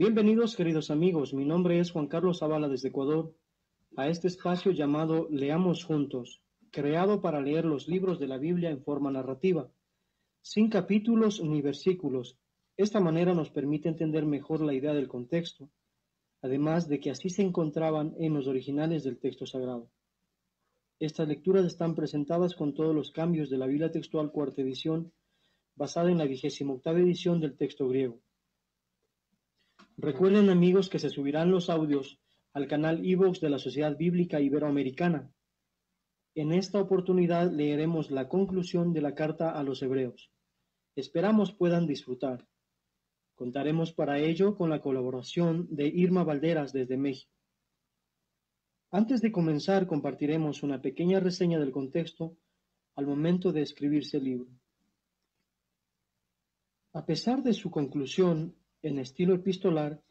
Bienvenidos, queridos amigos. Mi nombre es Juan Carlos Zavala desde Ecuador, a este espacio llamado Leamos Juntos, creado para leer los libros de la Biblia en forma narrativa, sin capítulos ni versículos. Esta manera nos permite entender mejor la idea del contexto, además de que así se encontraban en los originales del texto sagrado. Estas lecturas están presentadas con todos los cambios de la Biblia textual cuarta edición, basada en la 28ª edición del texto griego. Recuerden, amigos, que se subirán los audios al canal iVoox de la Sociedad Bíblica Iberoamericana. En esta oportunidad leeremos la conclusión de la carta a los Hebreos. Esperamos puedan disfrutar. Contaremos para ello con la colaboración de Irma Valderas desde México. Antes de comenzar, compartiremos una pequeña reseña del contexto al momento de escribirse el libro. A pesar de su conclusión en estilo epistolar,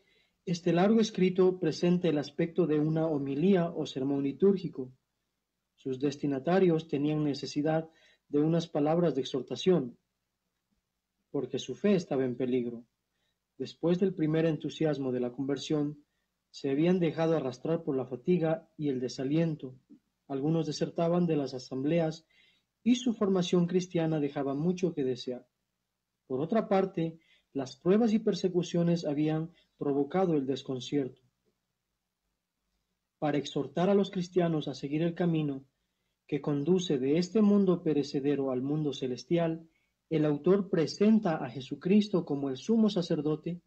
este largo escrito presenta el aspecto de una homilía o sermón litúrgico. Sus destinatarios tenían necesidad de unas palabras de exhortación, porque su fe estaba en peligro. Después del primer entusiasmo de la conversión, se habían dejado arrastrar por la fatiga y el desaliento. Algunos desertaban de las asambleas y su formación cristiana dejaba mucho que desear. Por otra parte, las pruebas y persecuciones habían provocado el desconcierto. Para exhortar a los cristianos a seguir el camino que conduce de este mundo perecedero al mundo celestial, el autor presenta a Jesucristo como el sumo sacerdote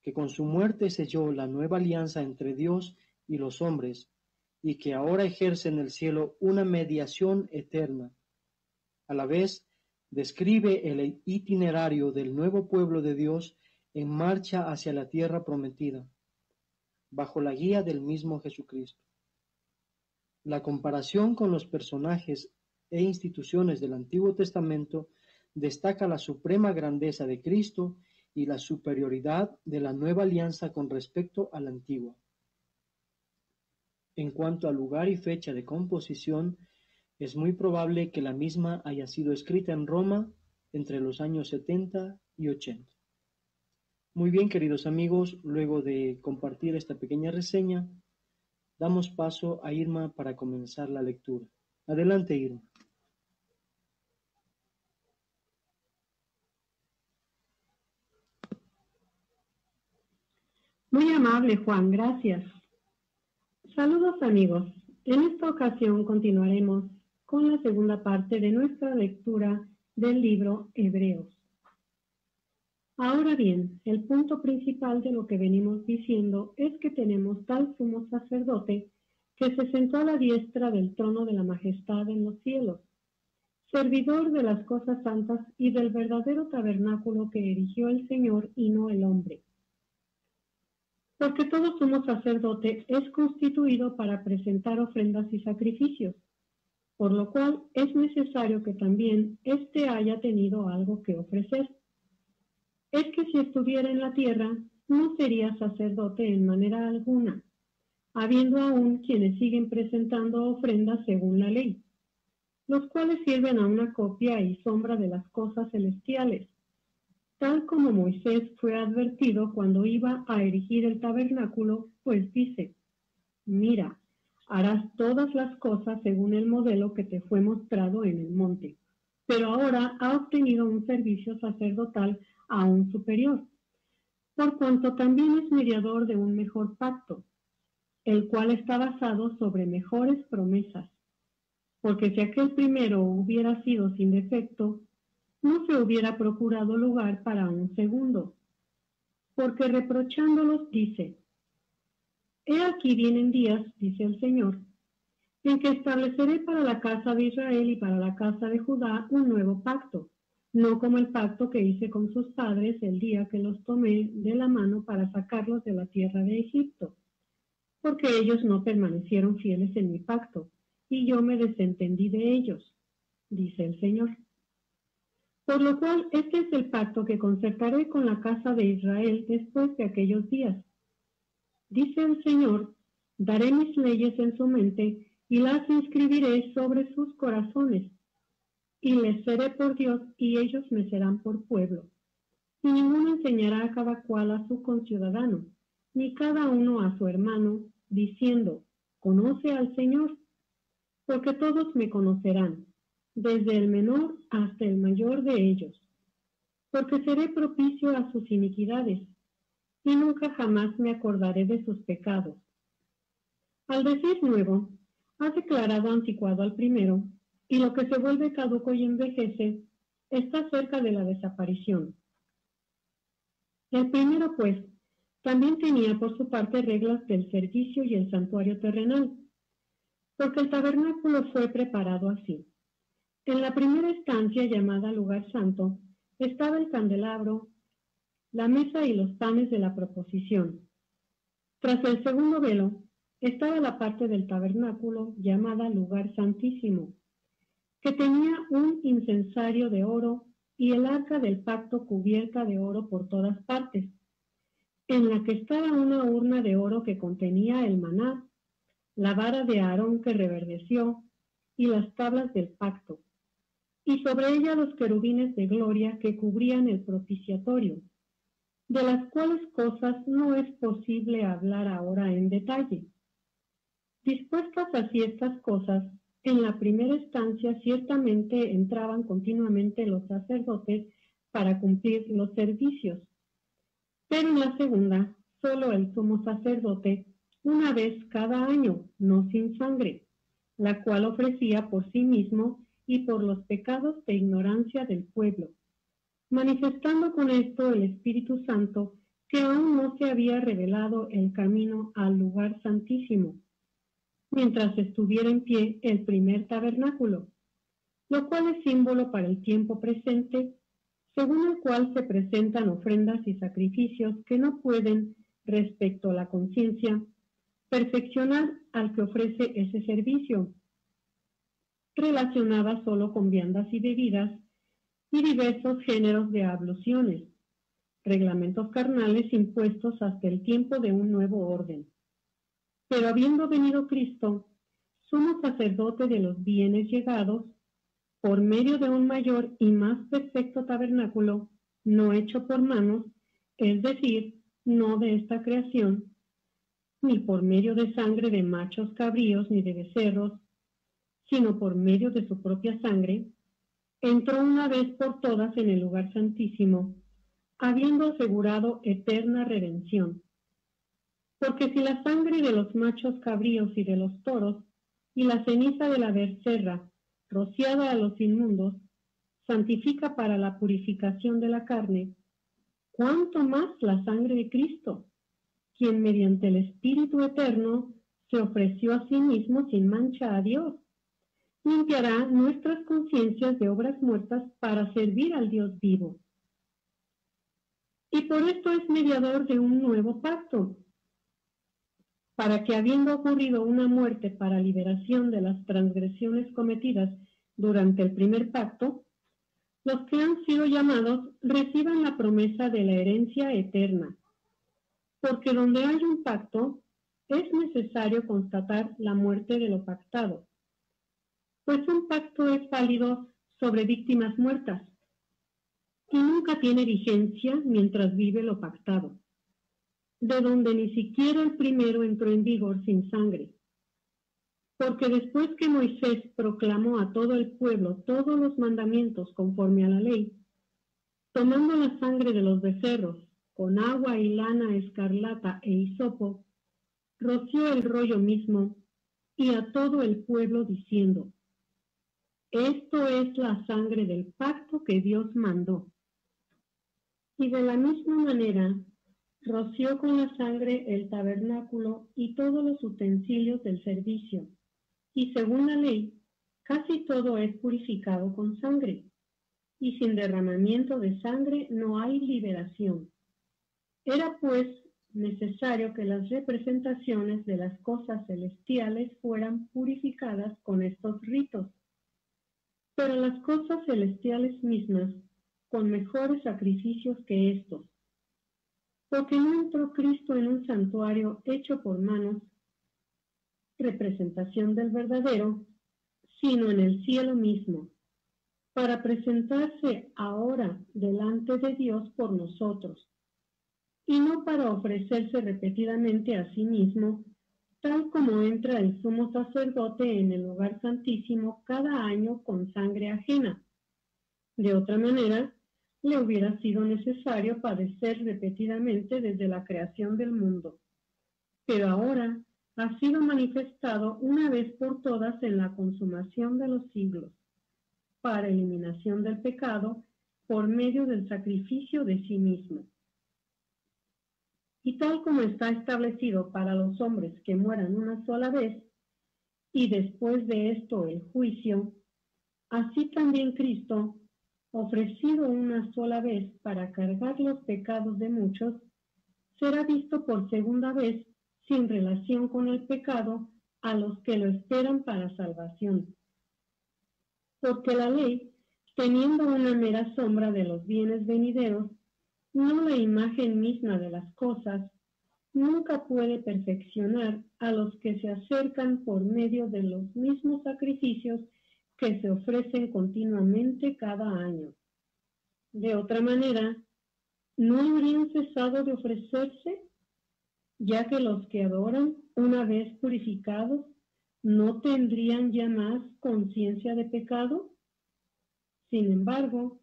que con su muerte selló la nueva alianza entre Dios y los hombres y que ahora ejerce en el cielo una mediación eterna. A la vez, describe el itinerario del nuevo pueblo de Dios en marcha hacia la tierra prometida, bajo la guía del mismo Jesucristo. La comparación con los personajes e instituciones del Antiguo Testamento destaca la suprema grandeza de Cristo y la superioridad de la nueva alianza con respecto a la antigua. En cuanto al lugar y fecha de composición, es muy probable que la misma haya sido escrita en Roma entre los años 70 y 80. Muy bien, queridos amigos, luego de compartir esta pequeña reseña, damos paso a Irma para comenzar la lectura. Adelante, Irma. Muy amable, Juan, gracias. Saludos, amigos. En esta ocasión continuaremos con la segunda parte de nuestra lectura del libro Hebreos. Ahora bien, el punto principal de lo que venimos diciendo es que tenemos tal sumo sacerdote que se sentó a la diestra del trono de la majestad en los cielos, servidor de las cosas santas y del verdadero tabernáculo que erigió el Señor y no el hombre. Porque todo sumo sacerdote es constituido para presentar ofrendas y sacrificios, por lo cual es necesario que también éste haya tenido algo que ofrecer. Es que si estuviera en la tierra, no sería sacerdote en manera alguna, habiendo aún quienes siguen presentando ofrendas según la ley, los cuales sirven a una copia y sombra de las cosas celestiales, tal como Moisés fue advertido cuando iba a erigir el tabernáculo, pues dice: mira, harás todas las cosas según el modelo que te fue mostrado en el monte, pero ahora ha obtenido un servicio sacerdotal aún superior, por cuanto también es mediador de un mejor pacto, el cual está basado sobre mejores promesas, porque si aquel primero hubiera sido sin defecto, no se hubiera procurado lugar para un segundo, porque reprochándolos dice: he aquí vienen días, dice el Señor, en que estableceré para la casa de Israel y para la casa de Judá un nuevo pacto, no como el pacto que hice con sus padres el día que los tomé de la mano para sacarlos de la tierra de Egipto, porque ellos no permanecieron fieles en mi pacto, y yo me desentendí de ellos, dice el Señor. Por lo cual, este es el pacto que concertaré con la casa de Israel después de aquellos días. Dice el Señor: daré mis leyes en su mente y las inscribiré sobre sus corazones, y les seré por Dios y ellos me serán por pueblo. Y ninguno enseñará a cada cual a su conciudadano, ni cada uno a su hermano, diciendo, conoce al Señor, porque todos me conocerán, desde el menor hasta el mayor de ellos, porque seré propicio a sus iniquidades, y nunca jamás me acordaré de sus pecados. Al decir nuevo, ha declarado anticuado al primero, y lo que se vuelve caduco y envejece está cerca de la desaparición. El primero, pues, también tenía por su parte reglas del servicio y el santuario terrenal, porque el tabernáculo fue preparado así. En la primera estancia, llamada lugar santo, estaba el candelabro, la mesa y los panes de la proposición. Tras el segundo velo, estaba la parte del tabernáculo llamada lugar santísimo, que tenía un incensario de oro y el arca del pacto cubierta de oro por todas partes, en la que estaba una urna de oro que contenía el maná, la vara de Aarón que reverdeció y las tablas del pacto, y sobre ella los querubines de gloria que cubrían el propiciatorio, de las cuales cosas no es posible hablar ahora en detalle. Dispuestas así estas cosas, en la primera estancia ciertamente entraban continuamente los sacerdotes para cumplir los servicios, pero en la segunda, solo el sumo sacerdote, una vez cada año, no sin sangre, la cual ofrecía por sí mismo y por los pecados de ignorancia del pueblo, manifestando con esto el Espíritu Santo que aún no se había revelado el camino al lugar santísimo, mientras estuviera en pie el primer tabernáculo, lo cual es símbolo para el tiempo presente, según el cual se presentan ofrendas y sacrificios que no pueden, respecto a la conciencia, perfeccionar al que ofrece ese servicio, relacionada solo con viandas y bebidas y diversos géneros de abluciones, reglamentos carnales impuestos hasta el tiempo de un nuevo orden. Pero habiendo venido Cristo, sumo sacerdote de los bienes llegados, por medio de un mayor y más perfecto tabernáculo, no hecho por manos, es decir, no de esta creación, ni por medio de sangre de machos cabríos ni de becerros, sino por medio de su propia sangre, entró una vez por todas en el lugar santísimo, habiendo asegurado eterna redención. Porque si la sangre de los machos cabríos y de los toros, y la ceniza de la becerra, rociada a los inmundos, santifica para la purificación de la carne, ¿cuánto más la sangre de Cristo, quien mediante el Espíritu Eterno se ofreció a sí mismo sin mancha a Dios, limpiará nuestras conciencias de obras muertas para servir al Dios vivo? Y por esto es mediador de un nuevo pacto, para que habiendo ocurrido una muerte para liberación de las transgresiones cometidas durante el primer pacto, los que han sido llamados reciban la promesa de la herencia eterna, porque donde hay un pacto es necesario constatar la muerte de lo pactado, pues un pacto es válido sobre víctimas muertas y nunca tiene vigencia mientras vive lo pactado, de donde ni siquiera el primero entró en vigor sin sangre. Porque después que Moisés proclamó a todo el pueblo todos los mandamientos conforme a la ley, tomando la sangre de los becerros, con agua y lana escarlata e hisopo, roció el rollo mismo y a todo el pueblo diciendo: esto es la sangre del pacto que Dios mandó. Y de la misma manera, roció con la sangre el tabernáculo y todos los utensilios del servicio, y según la ley, casi todo es purificado con sangre, y sin derramamiento de sangre no hay liberación. Era pues necesario que las representaciones de las cosas celestiales fueran purificadas con estos ritos, pero las cosas celestiales mismas con mejores sacrificios que estos, porque no entró Cristo en un santuario hecho por manos, representación del verdadero, sino en el cielo mismo, para presentarse ahora delante de Dios por nosotros. y no para ofrecerse repetidamente a sí mismo, tal como entra el sumo sacerdote en el lugar santísimo cada año con sangre ajena. De otra manera, le hubiera sido necesario padecer repetidamente desde la creación del mundo. Pero ahora ha sido manifestado una vez por todas en la consumación de los siglos, para eliminación del pecado por medio del sacrificio de sí mismo. Y tal como está establecido para los hombres que mueran una sola vez, y después de esto el juicio, así también Cristo, ofrecido una sola vez para cargar los pecados de muchos, será visto por segunda vez sin relación con el pecado a los que lo esperan para salvación. Porque la ley, teniendo una mera sombra de los bienes venideros, no la imagen misma de las cosas, nunca puede perfeccionar a los que se acercan por medio de los mismos sacrificios que se ofrecen continuamente cada año. De otra manera, ¿no habrían cesado de ofrecerse? Ya que los que adoran, una vez purificados, no tendrían ya más conciencia de pecado. Sin embargo,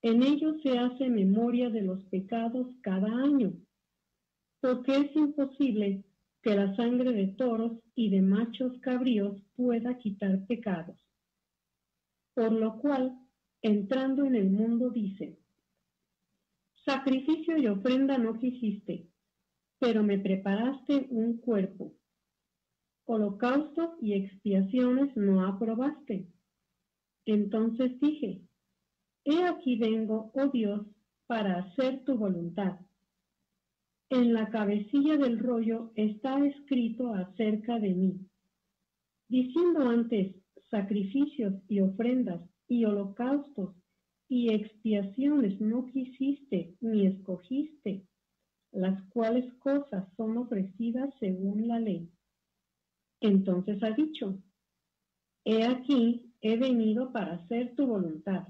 en ellos se hace memoria de los pecados cada año, porque es imposible que la sangre de toros y de machos cabríos pueda quitar pecados. Por lo cual, entrando en el mundo, dice: sacrificio y ofrenda no quisiste, pero me preparaste un cuerpo. Holocaustos y expiaciones no aprobaste. Entonces dije: he aquí vengo, oh Dios, para hacer tu voluntad. En la cabecilla del rollo está escrito acerca de mí, diciendo antes: sacrificios y ofrendas y holocaustos y expiaciones no quisiste ni escogiste, las cuales cosas son ofrecidas según la ley. Entonces ha dicho: he aquí, he venido para hacer tu voluntad.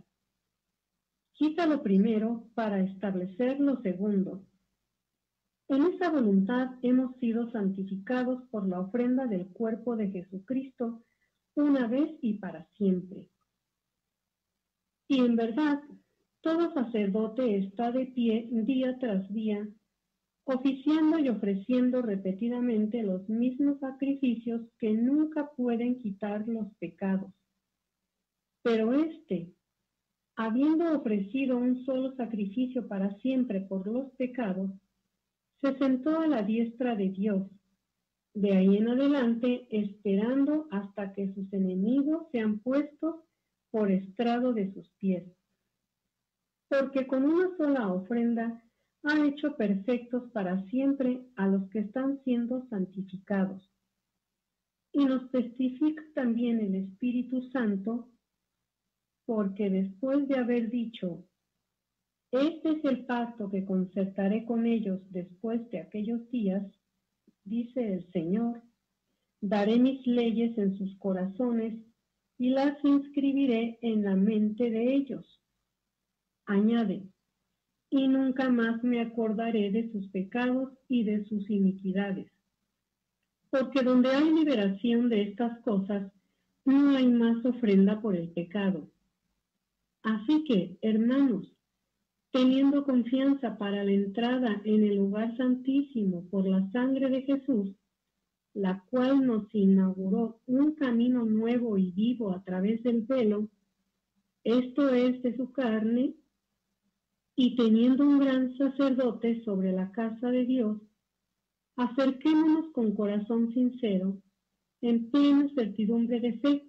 Quita lo primero para establecer lo segundo. En esa voluntad hemos sido santificados por la ofrenda del cuerpo de Jesucristo una vez y para siempre. Y en verdad, todo sacerdote está de pie día tras día, oficiando y ofreciendo repetidamente los mismos sacrificios que nunca pueden quitar los pecados. Pero éste, habiendo ofrecido un solo sacrificio para siempre por los pecados, se sentó a la diestra de Dios, de ahí en adelante esperando hasta que sus enemigos sean puestos por estrado de sus pies. Porque con una sola ofrenda ha hecho perfectos para siempre a los que están siendo santificados. Y nos testifica también el Espíritu Santo, porque después de haber dicho: este es el pacto que concertaré con ellos después de aquellos días, dice el Señor, daré mis leyes en sus corazones y las inscribiré en la mente de ellos. Añade: y nunca más me acordaré de sus pecados y de sus iniquidades. Porque donde hay liberación de estas cosas, no hay más ofrenda por el pecado. Así que, hermanos, teniendo confianza para la entrada en el lugar santísimo por la sangre de Jesús, la cual nos inauguró un camino nuevo y vivo a través del velo, esto es de su carne, y teniendo un gran sacerdote sobre la casa de Dios, acerquémonos con corazón sincero, en plena certidumbre de fe,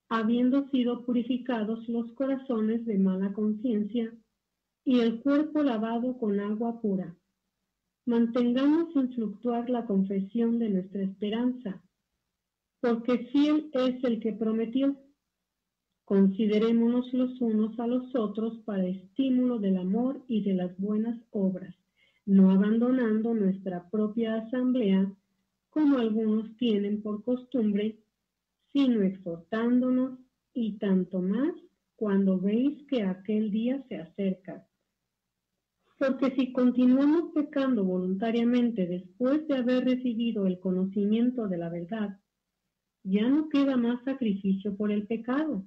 habiendo sido purificados los corazones de mala conciencia y el cuerpo lavado con agua pura. Mantengamos sin fluctuar la confesión de nuestra esperanza, porque fiel es el que prometió. Considerémonos los unos a los otros para estímulo del amor y de las buenas obras, no abandonando nuestra propia asamblea, como algunos tienen por costumbre, sino exhortándonos, y tanto más cuando veis que aquel día se acerca. Porque si continuamos pecando voluntariamente después de haber recibido el conocimiento de la verdad, ya no queda más sacrificio por el pecado,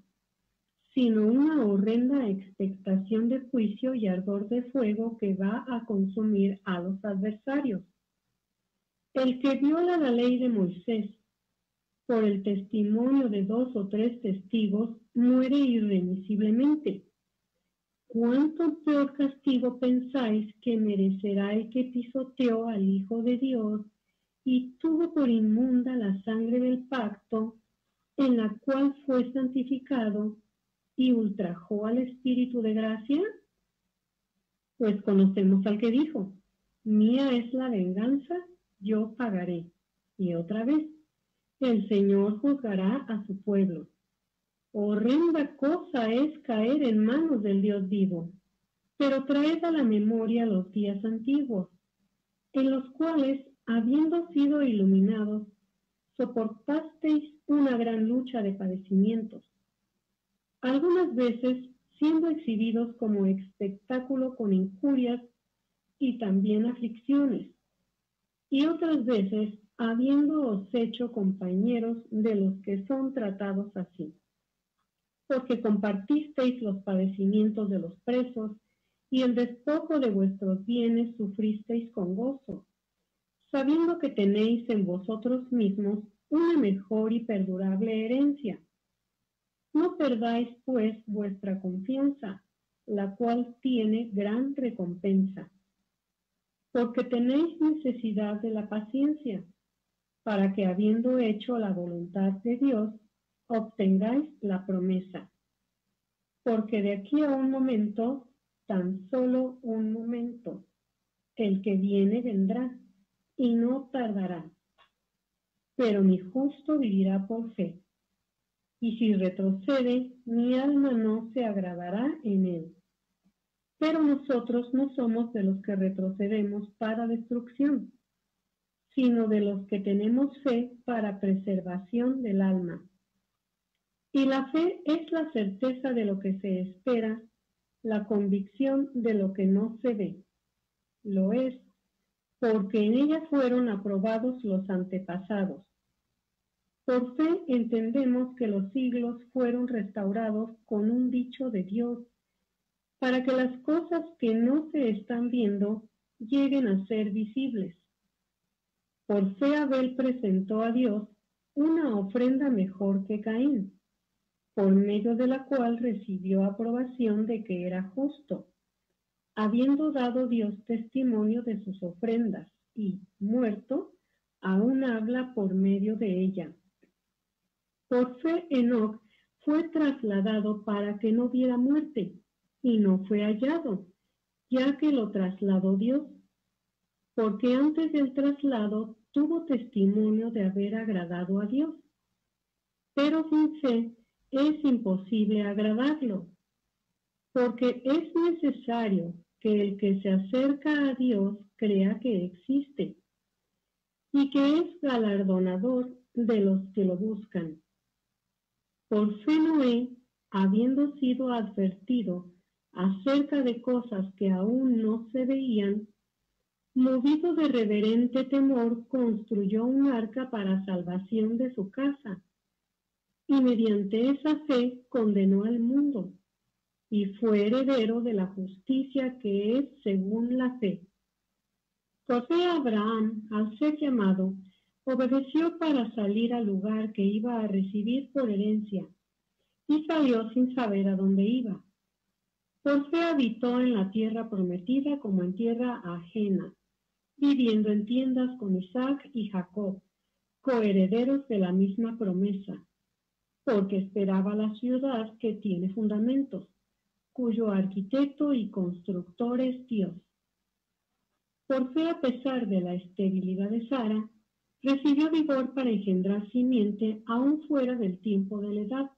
sino una horrenda expectación de juicio y ardor de fuego que va a consumir a los adversarios. El que viola la ley de Moisés por el testimonio de 2 o 3 testigos muere irremisiblemente. ¿Cuánto peor castigo pensáis que merecerá el que pisoteó al Hijo de Dios y tuvo por inmunda la sangre del pacto, en la cual fue santificado, y ultrajó al Espíritu de gracia? Pues conocemos al que dijo: mía es la venganza, yo pagaré. Y otra vez, el Señor juzgará a su pueblo. Horrenda cosa es caer en manos del Dios vivo. Pero traed a la memoria los días antiguos, en los cuales, habiendo sido iluminados, soportasteis una gran lucha de padecimientos, algunas veces siendo exhibidos como espectáculo con injurias y también aflicciones, y otras veces habiéndoos hecho compañeros de los que son tratados así, porque compartisteis los padecimientos de los presos, y el despojo de vuestros bienes sufristeis con gozo, sabiendo que tenéis en vosotros mismos una mejor y perdurable herencia. No perdáis, pues, vuestra confianza, la cual tiene gran recompensa, porque tenéis necesidad de la paciencia, para que, habiendo hecho la voluntad de Dios, obtengáis la promesa. Porque de aquí a un momento, tan solo un momento, el que viene vendrá, y no tardará. Pero mi justo vivirá por fe, y si retrocede, mi alma no se agradará en él. Pero nosotros no somos de los que retrocedemos para destrucción, sino de los que tenemos fe para preservación del alma. Y la fe es la certeza de lo que se espera, la convicción de lo que no se ve. Lo es, porque en ella fueron aprobados los antepasados. Por fe entendemos que los siglos fueron restaurados con un dicho de Dios, para que las cosas que no se están viendo lleguen a ser visibles. Por fe Abel presentó a Dios una ofrenda mejor que Caín, por medio de la cual recibió aprobación de que era justo, habiendo dado Dios testimonio de sus ofrendas, y, muerto, aún habla por medio de ella. Por fe Enoc fue trasladado para que no viera muerte, y no fue hallado, ya que lo trasladó Dios, porque antes del traslado tuvo testimonio de haber agradado a Dios. Pero sin fe es imposible agradarlo, porque es necesario que el que se acerca a Dios crea que existe y que es galardonador de los que lo buscan. Por fe Noé, habiendo sido advertido acerca de cosas que aún no se veían, movido de reverente temor, construyó un arca para salvación de su casa, y mediante esa fe condenó al mundo, y fue heredero de la justicia que es según la fe. Por fe Abraham, al ser llamado, obedeció para salir al lugar que iba a recibir por herencia, y salió sin saber a dónde iba. Por fe habitó en la tierra prometida como en tierra ajena, viviendo en tiendas con Isaac y Jacob, coherederos de la misma promesa, porque esperaba la ciudad que tiene fundamentos, cuyo arquitecto y constructor es Dios. Por fe, a pesar de la esterilidad de Sara, recibió vigor para engendrar simiente aún fuera del tiempo de la edad,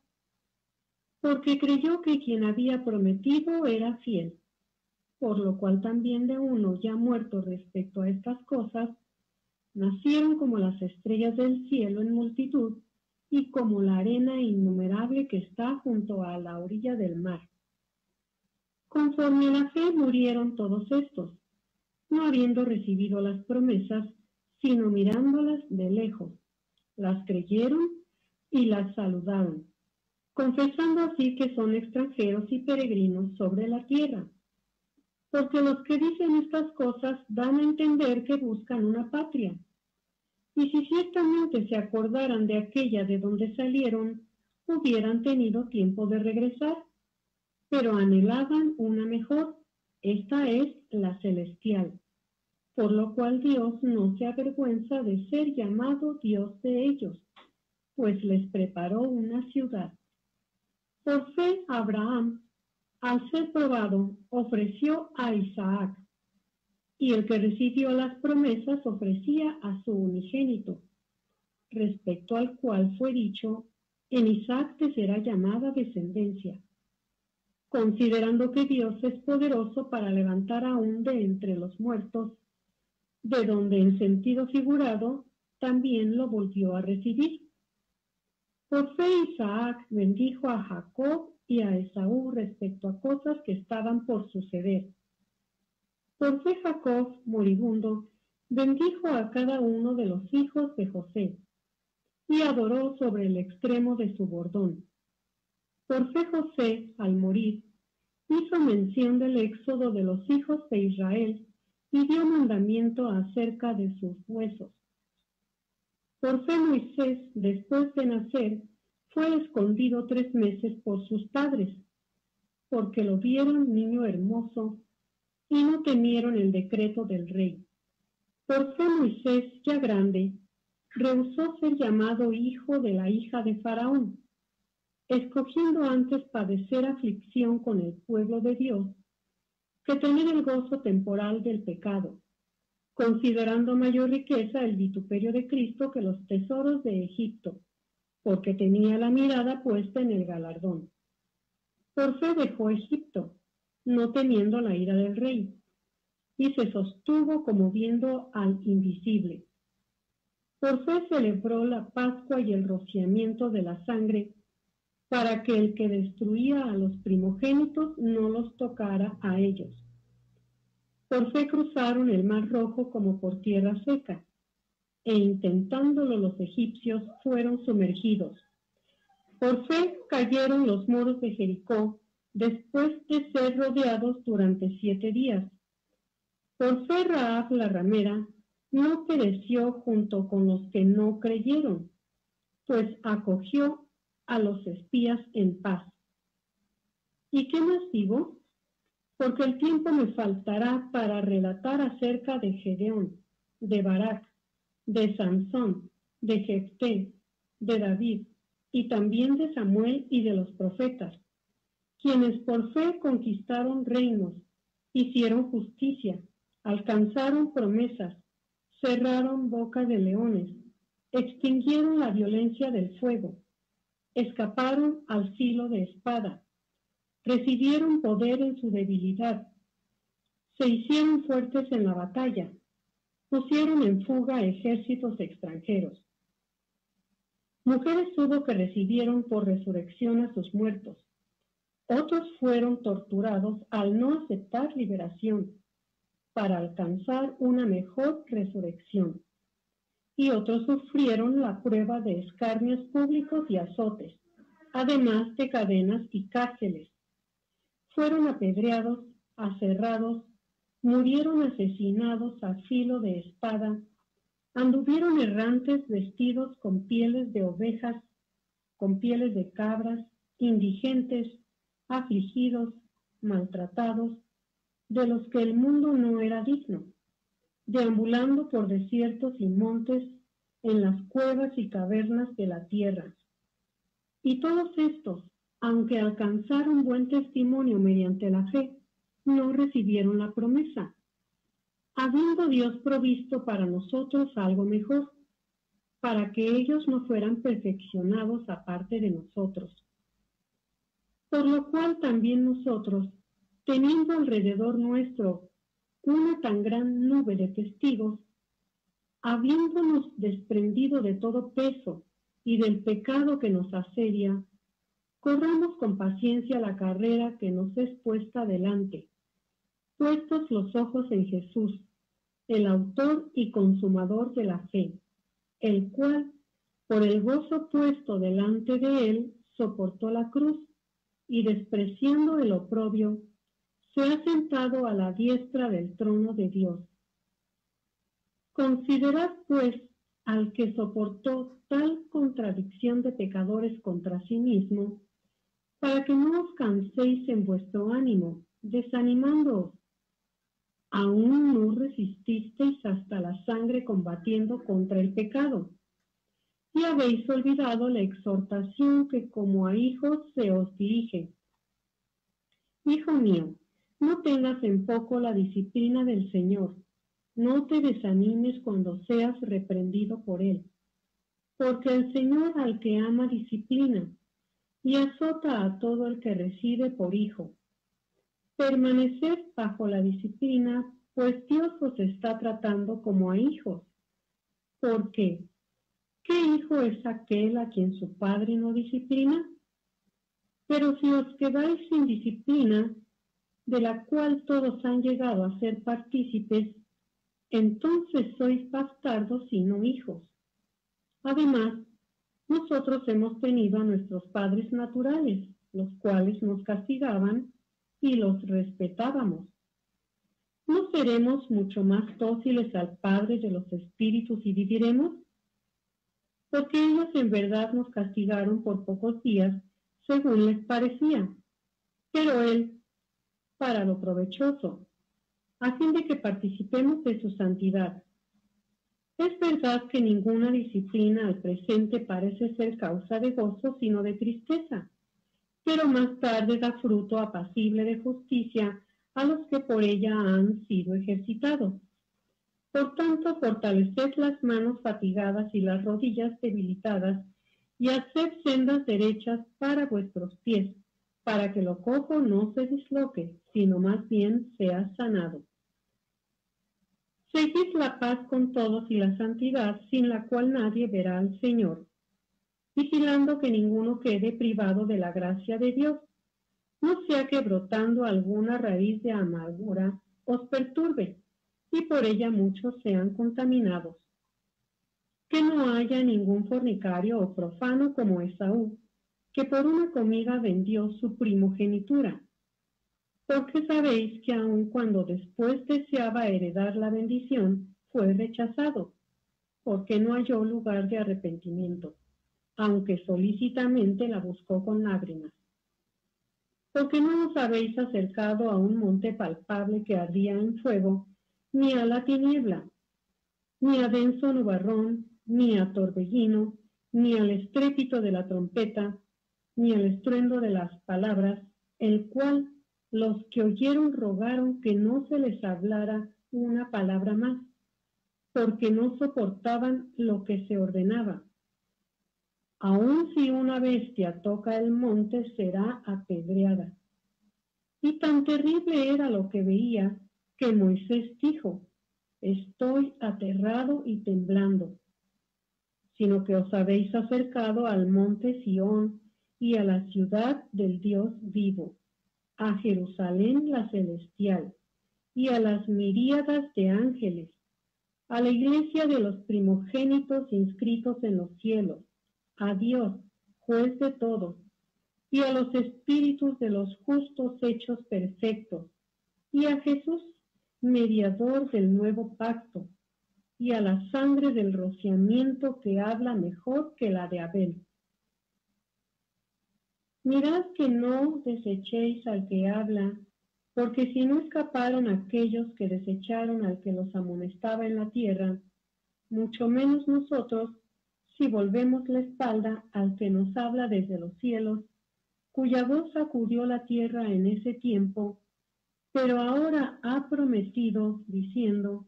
porque creyó que quien había prometido era fiel, por lo cual también de uno ya muerto respecto a estas cosas, nacieron como las estrellas del cielo en multitud y como la arena innumerable que está junto a la orilla del mar. Conforme a la fe murieron todos estos, no habiendo recibido las promesas, sino mirándolas de lejos. Las creyeron y las saludaron, confesando así que son extranjeros y peregrinos sobre la tierra. Porque los que dicen estas cosas dan a entender que buscan una patria. Y si ciertamente se acordaran de aquella de donde salieron, hubieran tenido tiempo de regresar, pero anhelaban una mejor, esta es la celestial, por lo cual Dios no se avergüenza de ser llamado Dios de ellos, pues les preparó una ciudad. Por fe Abraham, al ser probado, ofreció a Isaac, y el que recibió las promesas ofrecía a su unigénito, respecto al cual fue dicho, en Isaac te será llamada descendencia, considerando que Dios es poderoso para levantar aún de entre los muertos, de donde en sentido figurado también lo volvió a recibir. Por fe Isaac bendijo a Jacob y a Esaú respecto a cosas que estaban por suceder. Por fe Jacob, moribundo, bendijo a cada uno de los hijos de José y adoró sobre el extremo de su bordón. Por fe José, al morir, hizo mención del éxodo de los hijos de Israel y dio mandamiento acerca de sus huesos. Por fe Moisés, después de nacer, fue escondido 3 meses por sus padres, porque lo vieron niño hermoso y no temieron el decreto del rey. Por fe Moisés, ya grande, rehusó ser llamado hijo de la hija de Faraón, escogiendo antes padecer aflicción con el pueblo de Dios, que tener el gozo temporal del pecado, considerando mayor riqueza el vituperio de Cristo que los tesoros de Egipto, porque tenía la mirada puesta en el galardón. Por fe dejó Egipto, no temiendo la ira del rey, y se sostuvo como viendo al invisible. Por fe celebró la Pascua y el rociamiento de la sangre, para que el que destruía a los primogénitos no los tocara a ellos. Por fe cruzaron el mar Rojo como por tierra seca, e intentándolo los egipcios fueron sumergidos. Por fe cayeron los muros de Jericó, después de ser rodeados durante 7 días. Por fe Rahab la ramera no pereció junto con los que no creyeron, pues acogió a los espías en paz. ¿Y qué más digo? Porque el tiempo me faltará para relatar acerca de Gedeón, de Barak, de Sansón, de Jefté, de David, y también de Samuel y de los profetas, quienes por fe conquistaron reinos, hicieron justicia, alcanzaron promesas, cerraron bocas de leones, extinguieron la violencia del fuego, escaparon al filo de espada, recibieron poder en su debilidad, se hicieron fuertes en la batalla, pusieron en fuga ejércitos extranjeros. Mujeres hubo que recibieron por resurrección a sus muertos, otros fueron torturados al no aceptar liberación, para alcanzar una mejor resurrección, y otros sufrieron la prueba de escarnios públicos y azotes, además de cadenas y cárceles. Fueron apedreados, aserrados, murieron asesinados a filo de espada, anduvieron errantes vestidos con pieles de ovejas, con pieles de cabras, indigentes, afligidos, maltratados, de los que el mundo no era digno, deambulando por desiertos y montes, en las cuevas y cavernas de la tierra. Y todos estos, aunque alcanzaron buen testimonio mediante la fe, no recibieron la promesa, habiendo Dios provisto para nosotros algo mejor, para que ellos no fueran perfeccionados aparte de nosotros. Por lo cual también nosotros, teniendo alrededor nuestro una tan gran nube de testigos, habiéndonos desprendido de todo peso y del pecado que nos asedia, corramos con paciencia la carrera que nos es puesta delante, puestos los ojos en Jesús, el autor y consumador de la fe, el cual, por el gozo puesto delante de él, soportó la cruz, y despreciando el oprobio, se ha sentado a la diestra del trono de Dios. Considerad, pues, al que soportó tal contradicción de pecadores contra sí mismo, para que no os canséis en vuestro ánimo, desanimándoos. Aún no resististeis hasta la sangre combatiendo contra el pecado, y habéis olvidado la exhortación que como a hijos se os dirige. Hijo mío, no tengas en poco la disciplina del Señor, no te desanimes cuando seas reprendido por Él, porque el Señor al que ama disciplina, y azota a todo el que recibe por hijo. Permaneced bajo la disciplina, pues Dios os está tratando como a hijos. Porque, ¿qué hijo es aquel a quien su padre no disciplina? Pero si os quedáis sin disciplina, de la cual todos han llegado a ser partícipes, entonces sois bastardos y no hijos. Además, nosotros hemos tenido a nuestros padres naturales, los cuales nos castigaban y los respetábamos. ¿No seremos mucho más dóciles al Padre de los Espíritus y viviremos? Porque ellos en verdad nos castigaron por pocos días, según les parecía, pero Él para lo provechoso, a fin de que participemos de su santidad. Es verdad que ninguna disciplina al presente parece ser causa de gozo, sino de tristeza, pero más tarde da fruto apacible de justicia a los que por ella han sido ejercitados. Por tanto, fortaleced las manos fatigadas y las rodillas debilitadas, y haced sendas derechas para vuestros pies, para que lo cojo no se disloque, sino más bien sea sanado. Seguid la paz con todos y la santidad, sin la cual nadie verá al Señor, vigilando que ninguno quede privado de la gracia de Dios, no sea que brotando alguna raíz de amargura os perturbe, y por ella muchos sean contaminados. Que no haya ningún fornicario o profano como Esaú, que por una comida vendió su primogenitura. Porque sabéis que aun cuando después deseaba heredar la bendición, fue rechazado, porque no halló lugar de arrepentimiento, aunque solícitamente la buscó con lágrimas. Porque no os habéis acercado a un monte palpable que ardía en fuego, ni a la tiniebla, ni a denso nubarrón, ni a torbellino, ni al estrépito de la trompeta, ni al estruendo de las palabras, el cual los que oyeron rogaron que no se les hablara una palabra más, porque no soportaban lo que se ordenaba. Aun si una bestia toca el monte, será apedreada. Y tan terrible era lo que veía, que Moisés dijo: estoy aterrado y temblando. Sino que os habéis acercado al monte Sión y a la ciudad del Dios vivo, a Jerusalén la celestial, y a las miríadas de ángeles, a la iglesia de los primogénitos inscritos en los cielos, a Dios, juez de todos, y a los espíritus de los justos hechos perfectos, y a Jesús, mediador del nuevo pacto, y a la sangre del rociamiento que habla mejor que la de Abel. Mirad que no desechéis al que habla, porque si no escaparon aquellos que desecharon al que los amonestaba en la tierra, mucho menos nosotros, si volvemos la espalda al que nos habla desde los cielos, cuya voz sacudió la tierra en ese tiempo, pero ahora ha prometido, diciendo: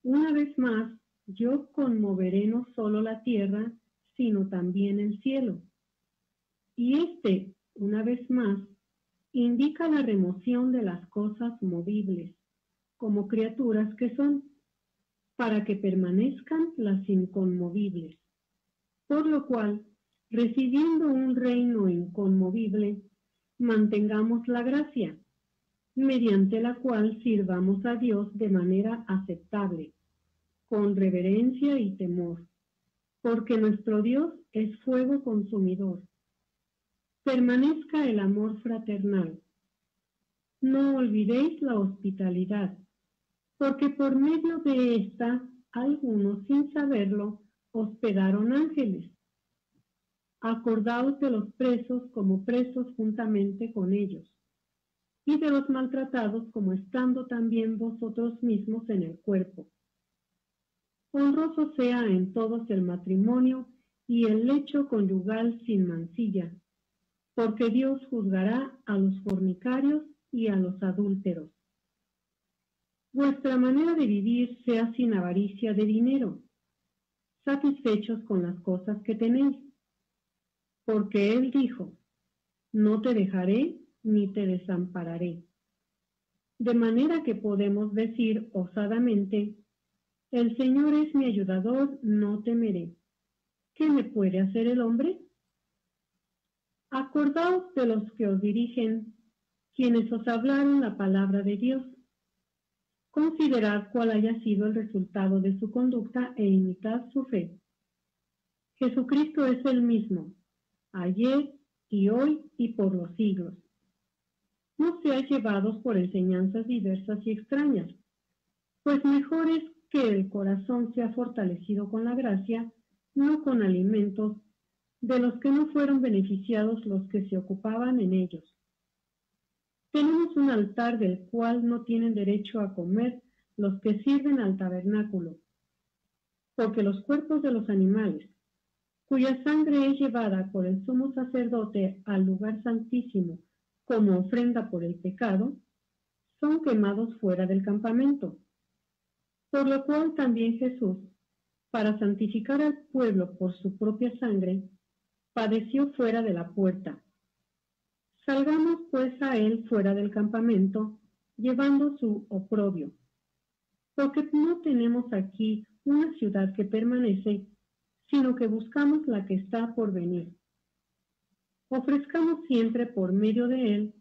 una vez más, yo conmoveré no solo la tierra, sino también el cielo. Y una vez más, indica la remoción de las cosas movibles, como criaturas que son, para que permanezcan las inconmovibles. Por lo cual, recibiendo un reino inconmovible, mantengamos la gracia, mediante la cual sirvamos a Dios de manera aceptable, con reverencia y temor, porque nuestro Dios es fuego consumidor. Permanezca el amor fraternal. No olvidéis la hospitalidad, porque por medio de esta, algunos sin saberlo, hospedaron ángeles. Acordaos de los presos como presos juntamente con ellos, y de los maltratados como estando también vosotros mismos en el cuerpo. Honroso sea en todos el matrimonio y el lecho conyugal sin mancilla, porque Dios juzgará a los fornicarios y a los adúlteros. Vuestra manera de vivir sea sin avaricia de dinero, satisfechos con las cosas que tenéis, porque Él dijo, no te dejaré ni te desampararé. De manera que podemos decir osadamente, el Señor es mi ayudador, no temeré. ¿Qué me puede hacer el hombre? Acordaos de los que os dirigen, quienes os hablaron la palabra de Dios. Considerad cuál haya sido el resultado de su conducta e imitad su fe. Jesucristo es el mismo, ayer y hoy y por los siglos. No seáis llevados por enseñanzas diversas y extrañas, pues mejor es que el corazón sea fortalecido con la gracia, no con alimentos, de los que no fueron beneficiados los que se ocupaban en ellos. Tenemos un altar del cual no tienen derecho a comer los que sirven al tabernáculo, porque los cuerpos de los animales, cuya sangre es llevada por el sumo sacerdote al lugar santísimo como ofrenda por el pecado, son quemados fuera del campamento. Por lo cual también Jesús, para santificar al pueblo por su propia sangre, padeció fuera de la puerta. Salgamos pues a él fuera del campamento, llevando su oprobio, porque no tenemos aquí una ciudad que permanece, sino que buscamos la que está por venir. Ofrezcamos siempre por medio de él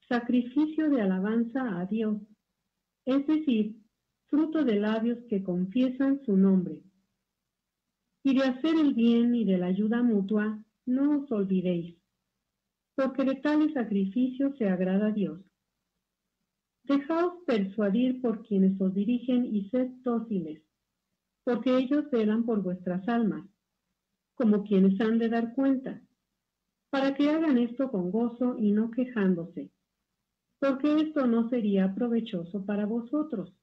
sacrificio de alabanza a Dios, es decir, fruto de labios que confiesan su nombre. Y de hacer el bien y de la ayuda mutua, no os olvidéis, porque de tales sacrificios se agrada a Dios. Dejaos persuadir por quienes os dirigen y sed dóciles, porque ellos velan por vuestras almas, como quienes han de dar cuenta, para que hagan esto con gozo y no quejándose, porque esto no sería provechoso para vosotros.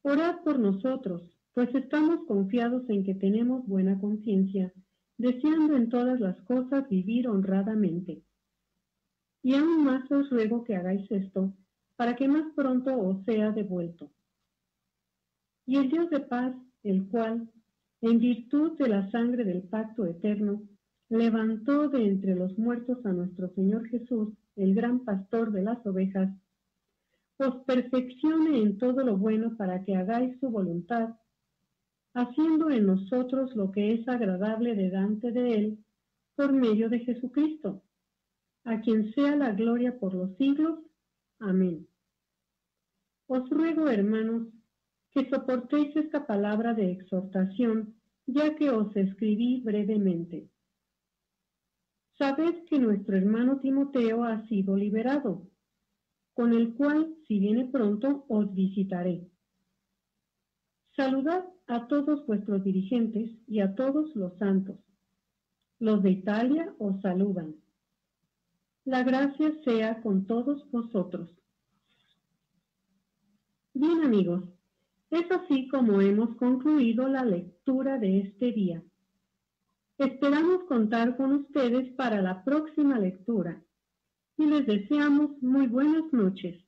Orad por nosotros, pues estamos confiados en que tenemos buena conciencia, deseando en todas las cosas vivir honradamente. Y aún más os ruego que hagáis esto, para que más pronto os sea devuelto. Y el Dios de paz, el cual, en virtud de la sangre del pacto eterno, levantó de entre los muertos a nuestro Señor Jesús, el gran pastor de las ovejas, os perfeccione en todo lo bueno para que hagáis su voluntad, haciendo en nosotros lo que es agradable delante de Él, por medio de Jesucristo, a quien sea la gloria por los siglos. Amén. Os ruego, hermanos, que soportéis esta palabra de exhortación, ya que os escribí brevemente. Sabed que nuestro hermano Timoteo ha sido liberado, con el cual, si viene pronto, os visitaré. Saludad a todos vuestros dirigentes y a todos los santos. Los de Italia os saludan. La gracia sea con todos vosotros. Bien, amigos, es así como hemos concluido la lectura de este día. Esperamos contar con ustedes para la próxima lectura y les deseamos muy buenas noches.